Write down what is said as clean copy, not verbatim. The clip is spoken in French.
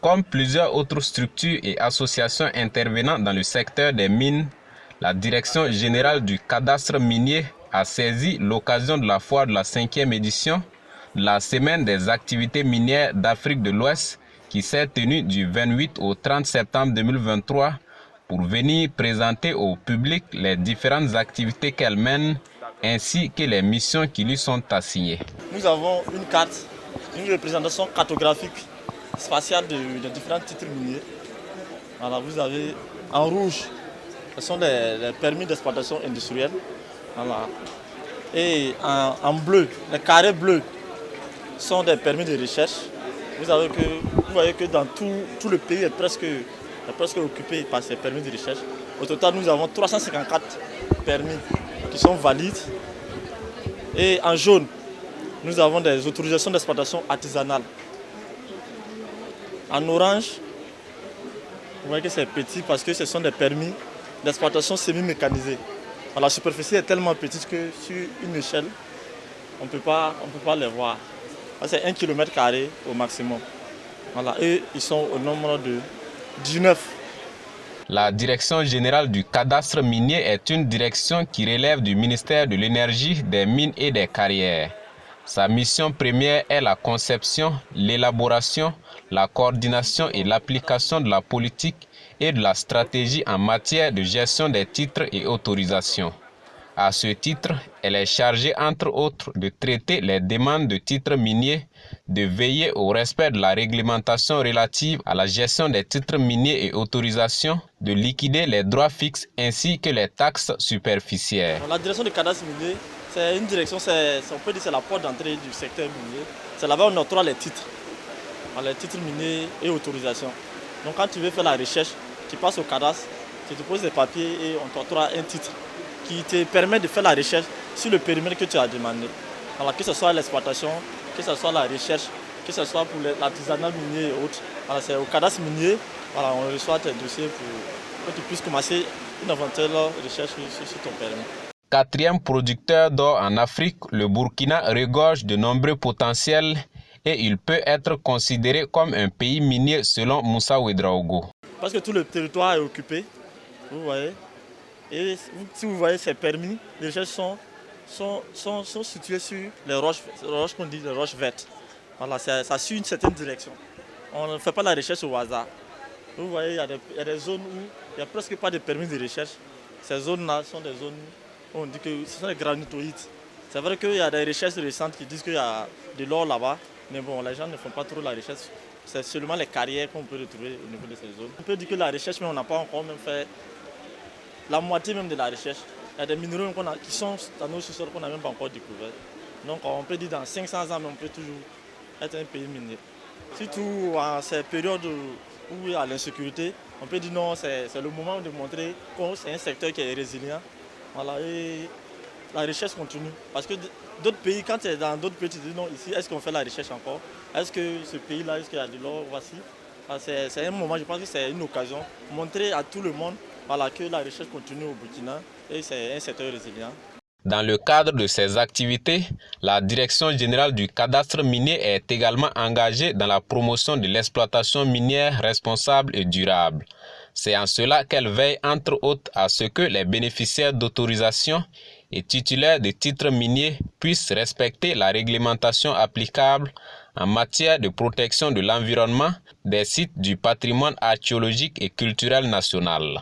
Comme plusieurs autres structures et associations intervenant dans le secteur des mines, la Direction générale du cadastre minier a saisi l'occasion de la foire de la 5e édition de la Semaine des activités minières d'Afrique de l'Ouest qui s'est tenue du 28 au 30 septembre 2023 pour venir présenter au public les différentes activités qu'elle mène ainsi que les missions qui lui sont assignées. Nous avons une carte, une représentation cartographique spatiale de différents titres miniers. Voilà, vous avez en rouge, ce sont les permis d'exploitation industrielle. Voilà. Et en bleu, les carrés bleus sont des permis de recherche. Vous voyez que dans tout le pays est presque occupé par ces permis de recherche. Au total, nous avons 354 permis qui sont valides. Et en jaune, nous avons des autorisations d'exploitation artisanale. En orange, vous voyez que c'est petit parce que ce sont des permis d'exploitation semi-mécanisée. La superficie est tellement petite que sur une échelle, on ne peut pas les voir. C'est 1 km² au maximum. Voilà, et ils sont au nombre de 19. La Direction générale du cadastre minier est une direction qui relève du ministère de l'Énergie, des Mines et des Carrières. Sa mission première est la conception, l'élaboration, la coordination et l'application de la politique et de la stratégie en matière de gestion des titres et autorisations. À ce titre, elle est chargée entre autres de traiter les demandes de titres miniers, de veiller au respect de la réglementation relative à la gestion des titres miniers et autorisations, de liquider les droits fixes ainsi que les taxes superficielles. La direction du cadastre minier, c'est une direction, on peut dire que c'est la porte d'entrée du secteur minier. C'est là-bas où on octroie les titres miniers et autorisations. Donc quand tu veux faire la recherche, tu passes au cadastre, tu te poses des papiers et on t'octroie un titre qui te permet de faire la recherche sur le périmètre que tu as demandé. Alors, que ce soit l'exploitation, que ce soit la recherche, que ce soit pour l'artisanat minier et autres. Alors, c'est au cadastre minier, voilà, on reçoit tes dossiers pour que tu puisses commencer une éventuelle recherche sur ton permis. Quatrième producteur d'or en Afrique, le Burkina regorge de nombreux potentiels et il peut être considéré comme un pays minier selon Moussa Ouedraogo. Parce que tout le territoire est occupé, vous voyez. Et si vous voyez ces permis, les recherches sont situées sur les roches qu'on dit les roches vertes. Voilà, ça suit une certaine direction. On ne fait pas la recherche au hasard. Vous voyez, il y a des zones où il n'y a presque pas de permis de recherche. Ces zones-là sont des zones où on dit que ce sont des granitoïdes. C'est vrai qu'il y a des recherches récentes qui disent qu'il y a de l'or là-bas, mais bon, les gens ne font pas trop la recherche. C'est seulement les carrières qu'on peut retrouver au niveau de ces zones. On peut dire que la recherche, mais on n'a pas encore même fait la moitié même de la recherche. Il y a des minéraux qui sont dans nos sous-sols qu'on n'a même pas encore découvert. Donc on peut dire dans 500 ans, mais on peut toujours être un pays minier. Surtout en ces périodes où il y a l'insécurité, on peut dire non, c'est le moment de montrer que c'est un secteur qui est résilient. Voilà, et la recherche continue. Parce que d'autres pays, quand tu es dans d'autres pays, tu dis non, ici, est-ce qu'on fait la recherche encore? Est-ce que ce pays-là, est-ce qu'il y a de l'or? Voici. C'est un moment, je pense que c'est une occasion de montrer à tout le monde que la recherche continue au Burkina et c'est un secteur résilient. Dans le cadre de ces activités, la Direction générale du cadastre minier est également engagée dans la promotion de l'exploitation minière responsable et durable. C'est en cela qu'elle veille entre autres à ce que les bénéficiaires d'autorisation et titulaires de titres miniers puissent respecter la réglementation applicable en matière de protection de l'environnement, des sites du patrimoine archéologique et culturel national.